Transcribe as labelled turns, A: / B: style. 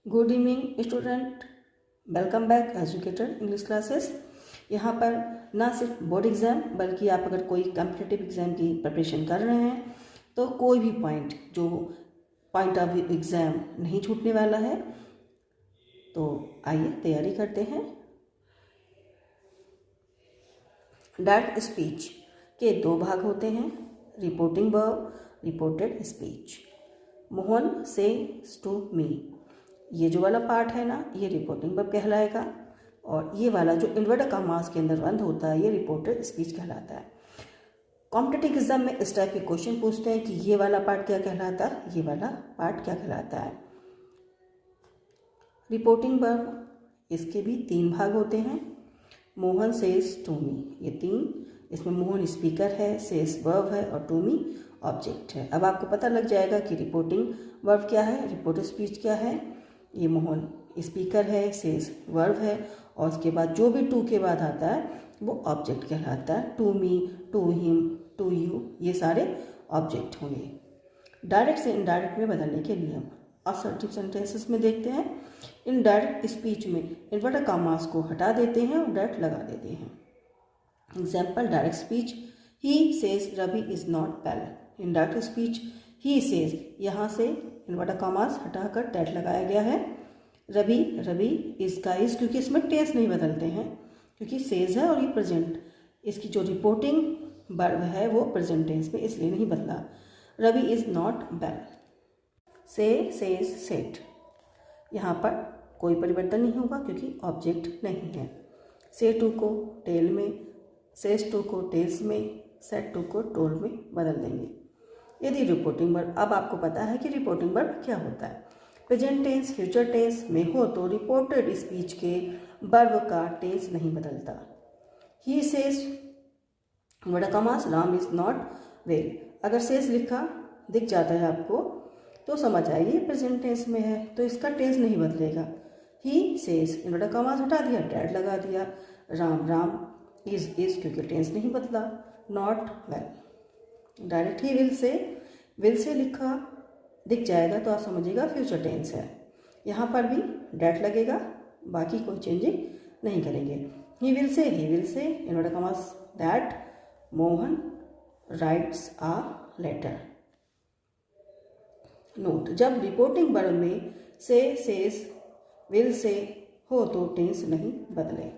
A: Good evening student, welcome back educator English classes. यहाँ पर ना सिर्फ बोर्ड एग्ज़ाम बल्कि आप अगर कोई कॉम्पिटिटिव एग्ज़ाम की प्रिपरेशन कर रहे हैं तो कोई भी पॉइंट ऑफ व्यू एग्ज़ाम नहीं छूटने वाला है। तो आइए तैयारी करते हैं। डायरेक्ट स्पीच के दो भाग होते हैं, reporting verb, reported speech. Mohan says to me, ये जो वाला पार्ट है ना, ये रिपोर्टिंग वर्ब कहलाएगा, और ये वाला जो इन्वर्टेड कॉमास के अंदर बंद होता है ये रिपोर्टेड स्पीच कहलाता है। कॉम्पिटिटिव एग्जाम में इस टाइप के क्वेश्चन पूछते हैं कि ये वाला पार्ट क्या कहलाता है, ये वाला पार्ट क्या कहलाता है। रिपोर्टिंग वर्ब, इसके भी तीन भाग होते हैं। मोहन सेज टू मी, ये तीन, इसमें मोहन स्पीकर है, सेज वर्ब है और टू मी ऑब्जेक्ट है। अब आपको पता लग जाएगा कि रिपोर्टिंग वर्ब क्या है, रिपोर्टेड स्पीच क्या है। ये मोहन स्पीकर है, सेज वर्ब है, और उसके बाद जो भी टू के बाद आता है वो ऑब्जेक्ट कहलाता है। To me, to him, to you, ये सारे ऑब्जेक्ट होंगे। डायरेक्ट से इनडायरेक्ट में बदलने के लिए हम असर्टिव सेंटेंसेस में देखते हैं। इनडायरेक्ट स्पीच में इन्वर्टेड कॉमास को हटा देते हैं और डायरेक्ट लगा देते हैं। Example, direct speech, he says Ravi is not well. Indirect speech, he says, यहाँ से इन्वर्टेड कॉमास हटाकर डैट लगाया गया है। रवि इज का इज, क्योंकि इसमें टेंस नहीं बदलते हैं, क्योंकि सेज है और ये प्रेजेंट, इसकी जो रिपोर्टिंग वर्ब है वो प्रेजेंट टेंस में, इसलिए नहीं बदला। Ravi is not well. Say, says, set, यहाँ पर कोई परिवर्तन नहीं होगा क्योंकि ऑब्जेक्ट नहीं है। से टू को टेल में, सेज टू को टेल्स में, सेट टू को टोल्ड में बदल देंगे। यदि रिपोर्टिंग वर्ब, अब आपको पता है कि रिपोर्टिंग वर्ब क्या होता है। प्रेजेंट टेंस, फ्यूचर टेंस में हो तो रिपोर्टेड स्पीच के वर्ब का टेंस नहीं बदलता। He says, word commas, Ram is not well. अगर सेज लिखा दिख जाता है आपको तो समझ आइए प्रेजेंट टेंस में है, तो इसका टेंस नहीं बदलेगा। ही सेज, इन्वर्टेड कॉमास हटा दिया, डैड लगा दिया। राम इज क्योंकि टेंस नहीं बदला। Not well, direct he will से लिखा दिख जाएगा तो आप समझिएगा फ्यूचर टेंस है। यहाँ पर भी डैट लगेगा, बाकी कोई चेंजिंग नहीं करेंगे। He will say, inverted commas that Mohan writes a letter. Note, जब रिपोर्टिंग वर्ब में से, सेज, विल से हो तो टेंस नहीं बदले।